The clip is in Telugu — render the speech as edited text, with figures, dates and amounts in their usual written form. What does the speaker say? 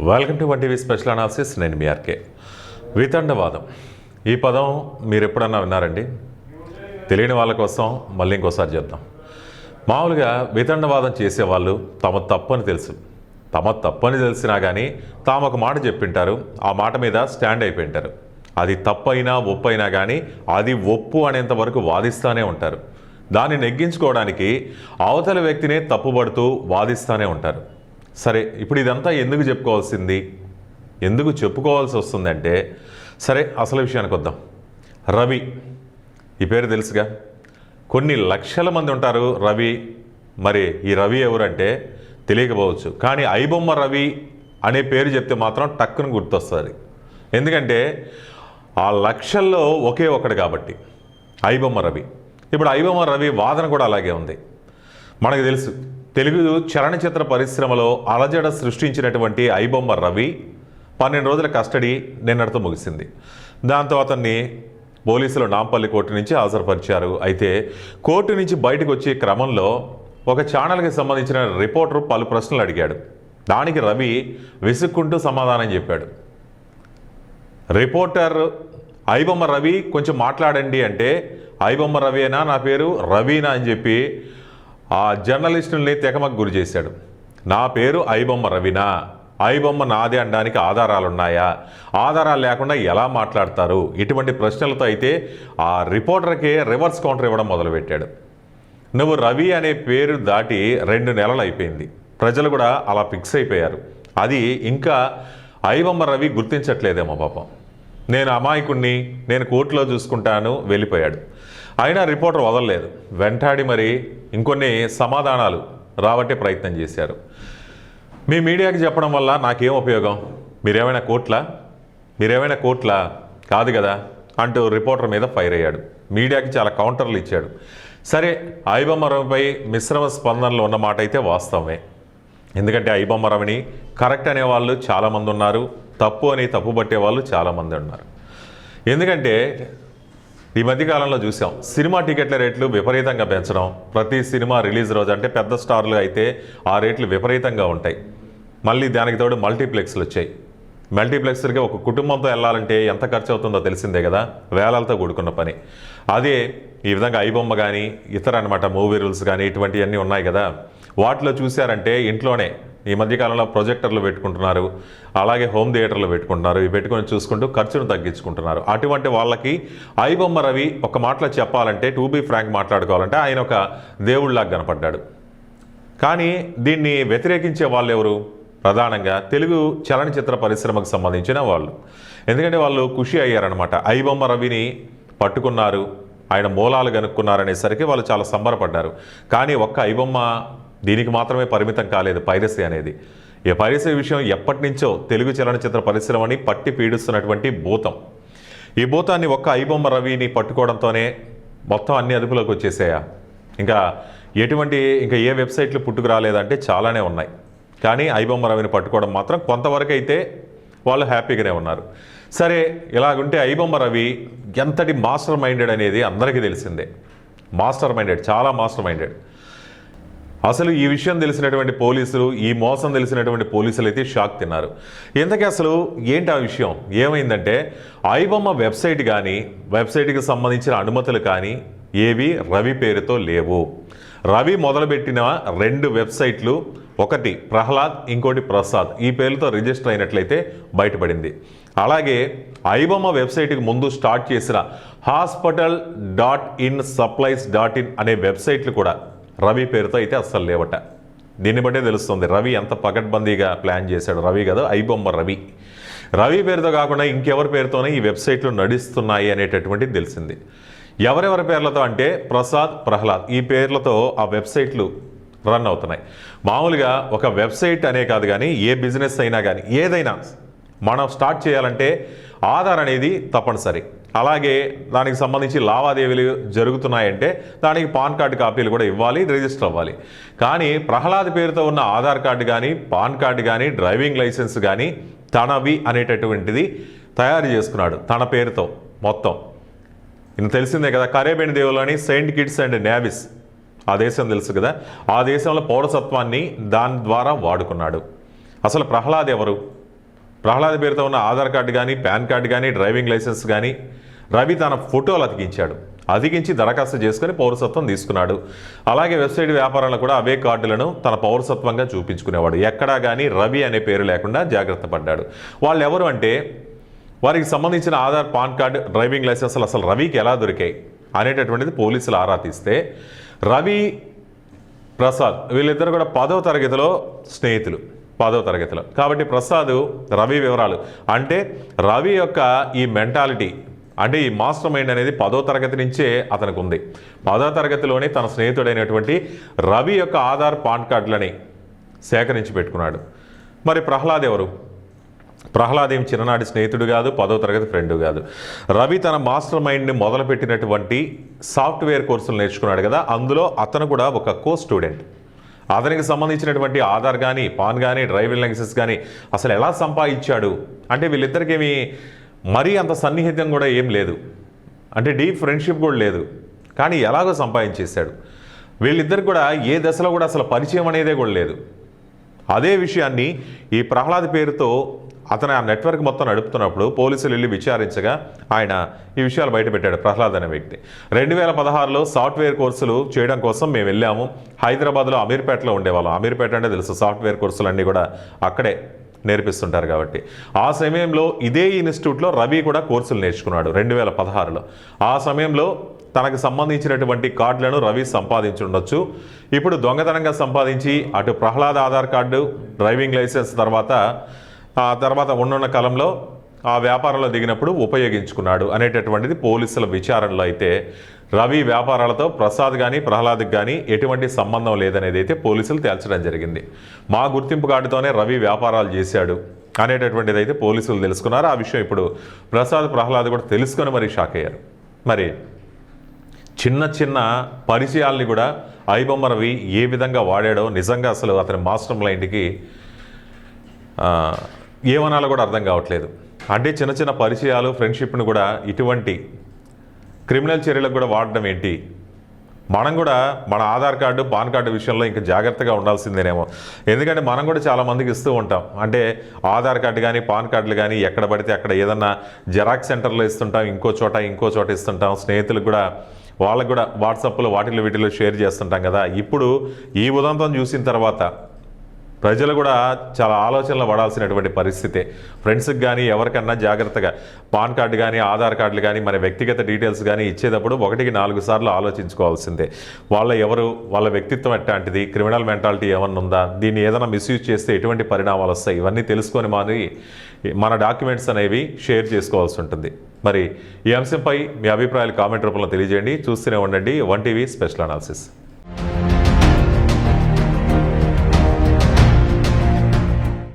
Welcome to one TV special analysis. నేను మీ ఆర్కే. వితండవాదం ఈ పదం మీరు ఎప్పుడన్నా విన్నారండి? తెలియని వాళ్ళ కోసం మళ్ళీ ఇంకోసారి చెప్దాం. మామూలుగా వితండవాదం చేసేవాళ్ళు తమ తప్పని తెలిసినా కానీ తాము ఒక మాట చెప్పింటారు, ఆ మాట మీద స్టాండ్ అయిపోయింటారు. అది తప్పైనా ఒప్పైనా కానీ అది ఒప్పు అనేంత వరకు వాదిస్తూనే ఉంటారు. దాన్ని నెగ్గించుకోవడానికి అవతల వ్యక్తినే తప్పుపడుతూ వాదిస్తూనే ఉంటారు. సరే, ఇప్పుడు ఇదంతా ఎందుకు చెప్పుకోవాల్సి వస్తుందంటే, సరే అసలు విషయానికి వద్దాం. రవి, ఈ పేరు తెలుసుగా, కొన్ని లక్షల మంది ఉంటారు రవి. మరి ఈ రవి ఎవరంటే తెలియకపోవచ్చు, కానీ ఐబొమ్మ రవి అనే పేరు చెప్తే మాత్రం టక్కున గుర్తొస్తుంది. ఎందుకంటే ఆ లక్షల్లో ఒకే ఒకడు కాబట్టి ఐబొమ్మ రవి. ఇప్పుడు ఐబొమ్మ రవి వాదన కూడా అలాగే ఉంది. మనకు తెలుసు, తెలుగు చలనచిత్ర పరిశ్రమలో అలజడ సృష్టించినటువంటి ఐబొమ్మ రవి 12 రోజుల కస్టడీ నిన్నటితో ముగిసింది. దాంతో అతన్ని పోలీసులు నాంపల్లి కోర్టు నుంచి హాజరుపరిచారు. అయితే కోర్టు నుంచి బయటకు వచ్చే క్రమంలో ఒక ఛానల్కి సంబంధించిన రిపోర్టర్ పలు ప్రశ్నలు అడిగాడు. దానికి రవి విసుక్కుంటూ సమాధానం చెప్పాడు. రిపోర్టర్ ఐబొమ్మ రవి కొంచెం మాట్లాడండి అంటే, ఐబొమ్మ రవినా, నా పేరు రవీనా అని చెప్పి ఆ జర్నలిస్టుల్ని తెకమకు గురి చేశాడు. నా పేరు ఐబొమ్మ రవినా, ఐబొమ్మ నాదే అనడానికి ఆధారాలు ఉన్నాయా, ఆధారాలు లేకుండా ఎలా మాట్లాడతారు, ఇటువంటి ప్రశ్నలతో అయితే ఆ రిపోర్టర్కే రివర్స్ కౌంటర్ ఇవ్వడం మొదలుపెట్టాడు. నువ్వు రవి అనే పేరు దాటి 2 నెలలు అయిపోయింది, ప్రజలు కూడా అలా ఫిక్స్ అయిపోయారు. అది ఇంకా ఐబొమ్మ రవి గుర్తించట్లేదేమో పాపం. నేను అమాయకుణ్ణి, నేను కోర్టులో చూసుకుంటాను వెళ్ళిపోయాడు. అయినా రిపోర్టర్ వదలలేదు, వెంటాడి మరి ఇంకొన్ని సమాధానాలు రాబట్టే ప్రయత్నం చేశారు. మీ మీడియాకి చెప్పడం వల్ల నాకేం ఉపయోగం, మీరేమైనా కోర్టులా కాదు కదా అంటూ రిపోర్టర్ మీద ఫైర్ అయ్యాడు. మీడియాకి చాలా కౌంటర్లు ఇచ్చాడు. సరే, ఐబొమ్మ రవిపై మిశ్రమ స్పందనలు ఉన్నమాట అయితే వాస్తవమే. ఎందుకంటే ఐబొమ్మ రవిని కరెక్ట్ అనేవాళ్ళు చాలామంది ఉన్నారు, తప్పు అని తప్పుపట్టే వాళ్ళు చాలామంది ఉన్నారు. ఎందుకంటే ఈ మధ్యకాలంలో చూసాం, సినిమా టికెట్ల రేట్లు విపరీతంగా పెంచడం. ప్రతి సినిమా రిలీజ్ రోజు అంటే పెద్ద స్టార్లు అయితే ఆ రేట్లు విపరీతంగా ఉంటాయి. మళ్ళీ దానికి తోడు మల్టీప్లెక్స్లు వచ్చాయి. మల్టీప్లెక్స్లకి ఒక కుటుంబంతో వెళ్ళాలంటే ఎంత ఖర్చు అవుతుందో తెలిసిందే కదా, వేలాలతో కూడుకున్న పని. అదే ఈ విధంగా ఐబొమ్మ కానీ ఇతర అనమాట మూవీ రూల్స్ కానీ ఇటువంటివన్నీ ఉన్నాయి కదా, వాటిలో చూశారంటే ఇంట్లోనే ఈ మధ్యకాలంలో ప్రొజెక్టర్లు పెట్టుకుంటున్నారు, అలాగే హోమ్ థియేటర్లు పెట్టుకుంటున్నారు. ఇవి పెట్టుకొని చూసుకుంటూ ఖర్చును తగ్గించుకుంటున్నారు. అటువంటి వాళ్ళకి ఐబొమ్మ రవి ఒక మాటలో చెప్పాలంటే, టు బీ ఫ్రాంక్ మాట్లాడుకోవాలంటే, ఆయన ఒక దేవుళ్లాగా కనపడ్డాడు. కానీ దీన్ని వ్యతిరేకించే వాళ్ళు ఎవరు? ప్రధానంగా తెలుగు చలనచిత్ర పరిశ్రమకు సంబంధించిన వాళ్ళు. ఎందుకంటే వాళ్ళు ఖుషి అయ్యారనమాట. ఐబొమ్మ రవిని పట్టుకున్నారు, ఆయన మూలాలు కనుక్కున్నారనేసరికి వాళ్ళు చాలా సంబరపడ్డారు. కానీ ఒక్క ఐబొమ్మ దీనికి మాత్రమే పరిమితం కాలేదు పైరసీ అనేది. ఈ పైరసీ విషయం ఎప్పటి నుంచో తెలుగు చలనచిత్ర పరిశ్రమని పట్టి పీడిస్తున్నటువంటి భూతం. ఈ భూతాన్ని ఒక్క ఐబొమ్మ రవిని పట్టుకోవడంతోనే మొత్తం అన్ని అదుపులోకి వచ్చేసాయా? ఇంకా ఏ వెబ్సైట్లు పుట్టుకు రాలేదంటే చాలానే ఉన్నాయి. కానీ ఐబొమ్మ రవిని పట్టుకోవడం మాత్రం కొంతవరకు అయితే వాళ్ళు హ్యాపీగానే ఉన్నారు. సరే, ఇలాగుంటే ఐబొమ్మ రవి ఎంతటి మాస్టర్ మైండెడ్ అనేది అందరికీ తెలిసిందే. చాలా మాస్టర్ మైండెడ్. అసలు ఈ విషయం తెలిసినటువంటి పోలీసులు, ఈ మోసం తెలిసినటువంటి పోలీసులు అయితే షాక్ తిన్నారు. ఇంతకీ అసలు ఏంటి ఆ విషయం? ఏమైందంటే, ఐబొమ్మ వెబ్సైట్కి సంబంధించిన అనుమతులు కానీ ఏవి రవి పేరుతో లేవు. రవి మొదలుపెట్టిన 2 వెబ్సైట్లు, ఒకటి ప్రహ్లాద్, ఇంకోటి ప్రసాద్, ఈ పేర్లతో రిజిస్టర్ అయినట్లయితే బయటపడింది. అలాగే ఐబొమ్మ వెబ్సైట్కి ముందు స్టార్ట్ చేసిన hospital.in/supplies.in అనే వెబ్సైట్లు కూడా రవి పేరుతో అయితే అస్సలు లేవట. దీన్ని బట్టే తెలుస్తుంది రవి ఎంత పకడ్బందీగా ప్లాన్ చేశాడు. రవి కదా, ఐబొమ్మ రవి పేరుతో కాకుండా ఇంకెవరి పేరుతోనే ఈ వెబ్సైట్లు నడుస్తున్నాయి అనేటటువంటిది తెలిసింది. ఎవరెవరి పేర్లతో అంటే ప్రసాద్, ప్రహ్లాద్ ఈ పేర్లతో ఆ వెబ్సైట్లు రన్ అవుతున్నాయి. మామూలుగా ఒక వెబ్సైట్ అనే కాదు కానీ ఏ బిజినెస్ అయినా కానీ ఏదైనా మనం స్టార్ట్ చేయాలంటే ఆధార్ అనేది తప్పనిసరి. అలాగే దానికి సంబంధించి లావాదేవీలు జరుగుతున్నాయంటే దానికి పాన్ కార్డు కాపీలు కూడా ఇవ్వాలి, రిజిస్టర్ అవ్వాలి. కానీ ప్రహ్లాద్ పేరుతో ఉన్న ఆధార్ కార్డు కానీ, పాన్ కార్డు కానీ, డ్రైవింగ్ లైసెన్స్ కానీ తనవి అనేటటువంటిది తయారు చేసుకున్నాడు తన పేరుతో మొత్తం. ఇది తెలిసిందే కదా, కరేబియన్ దేవులని సెయింట్ కిట్స్ అండ్ నేవిస్ ఆ దేశం తెలుసు కదా, ఆ దేశంలో పౌరసత్వాన్ని దాని ద్వారా వాడుకున్నాడు. అసలు ప్రహ్లాద్ ఎవరు? ప్రహ్లాద్ పేరుతో ఉన్న ఆధార్ కార్డు కానీ పాన్ కార్డు కానీ డ్రైవింగ్ లైసెన్స్ కానీ రవి తన ఫోటోలు అతికించి దరఖాస్తు చేసుకుని పౌరసత్వం తీసుకున్నాడు. అలాగే వెబ్సైట్ వ్యాపారాలు కూడా అవే కార్డులను తన పౌరసత్వంగా చూపించుకునేవాడు. ఎక్కడా కానీ రవి అనే పేరు లేకుండా జాగ్రత్త పడ్డాడు. వాళ్ళు ఎవరు అంటే వారికి సంబంధించిన ఆధార్, పాన్ కార్డు, డ్రైవింగ్ లైసెన్సులు అసలు రవికి ఎలా దొరికాయి అనేటటువంటిది పోలీసులు ఆరా తీస్తే రవి, ప్రసాద్ వీళ్ళిద్దరు కూడా 10వ తరగతిలో స్నేహితులు. 10వ తరగతిలో కాబట్టి ప్రసాద్ రవి వివరాలు అంటే రవి యొక్క ఈ మెంటాలిటీ అంటే ఈ మాస్టర్ మైండ్ అనేది 10వ తరగతి నుంచే అతనికి ఉంది. 10వ తరగతిలోనే తన స్నేహితుడైనటువంటి రవి యొక్క ఆధార్, పాన్ కార్డులని సేకరించి పెట్టుకున్నాడు. మరి ప్రహ్లాద్ ఎవరు? ప్రహ్లాద్ ఏం చిన్ననాటి స్నేహితుడు కాదు, 10వ తరగతి ఫ్రెండ్ కాదు. రవి తన మాస్టర్ మైండ్ని మొదలుపెట్టినటువంటి సాఫ్ట్వేర్ కోర్సులు నేర్చుకున్నాడు కదా, అందులో అతను కూడా ఒక కో స్టూడెంట్. అతనికి సంబంధించినటువంటి ఆధార్ కానీ, పాన్ కానీ, డ్రైవింగ్ లైసెన్స్ కానీ అసలు ఎలా సంపాదించాడు అంటే వీళ్ళిద్దరికేమీ మరీ అంత సన్నిహితం కూడా ఏం లేదు, అంటే డీప్ ఫ్రెండ్షిప్ కూడా లేదు. కానీ ఎలాగో సంపాదించేశాడు. వీళ్ళిద్దరు కూడా ఏ దశలో కూడా అసలు పరిచయం అనేదే కూడా లేదు. అదే విషయాన్ని ఈ ప్రహ్లాద్ పేరుతో అతను ఆ నెట్వర్క్ మొత్తం నడుపుతున్నప్పుడు పోలీసులు వెళ్ళి విచారించగా ఆయన ఈ విషయాలు బయటపెట్టాడు. ప్రహ్లాద్ అనే వ్యక్తి 2016లో సాఫ్ట్వేర్ కోర్సులు చేయడం కోసం మేము వెళ్ళాము. హైదరాబాద్లో అమీర్పేటలో ఉండేవాళ్ళం. అమీర్పేట అంటే తెలుసు, సాఫ్ట్వేర్ కోర్సులు అన్నీ కూడా అక్కడే నేర్పిస్తుంటారు కాబట్టి. ఆ సమయంలో ఇదే ఇన్స్టిట్యూట్లో రవి కూడా కోర్సులు నేర్చుకున్నాడు 2016లో. ఆ సమయంలో తనకు సంబంధించినటువంటి కార్డులను రవి సంపాదించి ఉండొచ్చు. ఇప్పుడు దొంగతనంగా సంపాదించి అటు Prahlad Aadhaar card, driving licence తర్వాత ఉన్న కాలంలో ఆ వ్యాపారంలో దిగినప్పుడు ఉపయోగించుకున్నాడు అనేటటువంటిది పోలీసుల విచారణలో. అయితే రవి వ్యాపారాలతో ప్రసాద్ కానీ ప్రహ్లాద్కి కానీ ఎటువంటి సంబంధం లేదనేది అయితే పోలీసులు తేల్చడం జరిగింది. మా గుర్తింపు కార్డుతోనే రవి వ్యాపారాలు చేశాడు అనేటటువంటిది అయితే పోలీసులు తెలుసుకున్నారు. ఆ విషయం ఇప్పుడు ప్రసాద్, ప్రహ్లాద్ కూడా తెలుసుకొని మరీ షాక్ అయ్యారు. మరి చిన్న చిన్న పరిచయాల్ని కూడా ఐబొమ్మ రవి ఏ విధంగా వాడాడో నిజంగా అసలు అతని మాస్టర్ మైండ్కి ఏమనాలో కూడా అర్థం కావట్లేదు. అంటే చిన్న చిన్న పరిచయాలు, ఫ్రెండ్షిప్ను కూడా ఇటువంటి క్రిమినల్ చర్యలకు కూడా వాడడం ఏంటి? మనం కూడా మన ఆధార్ కార్డు, పాన్ కార్డు విషయంలో ఇంకా జాగ్రత్తగా ఉండాల్సిందేనేమో. ఎందుకంటే మనం కూడా చాలామందికి ఇస్తూ ఉంటాం. అంటే ఆధార్ కార్డు కానీ, పాన్ కార్డులు కానీ ఎక్కడ పడితే అక్కడ ఏదన్నా జెరాక్స్ సెంటర్లో ఇస్తుంటాం, ఇంకో చోట ఇస్తుంటాం. స్నేహితులకు కూడా వాళ్ళకు కూడా వాట్సాప్లో వీటిలో షేర్ చేస్తుంటాం కదా. ఇప్పుడు ఈ ఉదంతం చూసిన తర్వాత ప్రజలు కూడా చాలా ఆలోచనలు పడాల్సినటువంటి పరిస్థితే. ఫ్రెండ్స్కి కానీ ఎవరికన్నా జాగ్రత్తగా పాన్ కార్డు కానీ, ఆధార్ కార్డులు కానీ, మన వ్యక్తిగత డీటెయిల్స్ కానీ ఇచ్చేటప్పుడు 1కి 4 సార్లు ఆలోచించుకోవాల్సిందే. వాళ్ళ వ్యక్తిత్వం ఎట్లాంటిది, క్రిమినల్ మెంటాలిటీ ఏమన్నా ఉందా, దీన్ని ఏదైనా మిస్యూజ్ చేస్తే ఎటువంటి పరిణామాలు వస్తాయి, ఇవన్నీ తెలుసుకొని మన డాక్యుమెంట్స్ అనేవి షేర్ చేసుకోవాల్సి ఉంటుంది. మరి ఈ అంశంపై మీ అభిప్రాయాలు కామెంట్ రూపంలో తెలియజేయండి. చూస్తూనే ఉండండి 1TV స్పెషల్ అనాలిసిస్.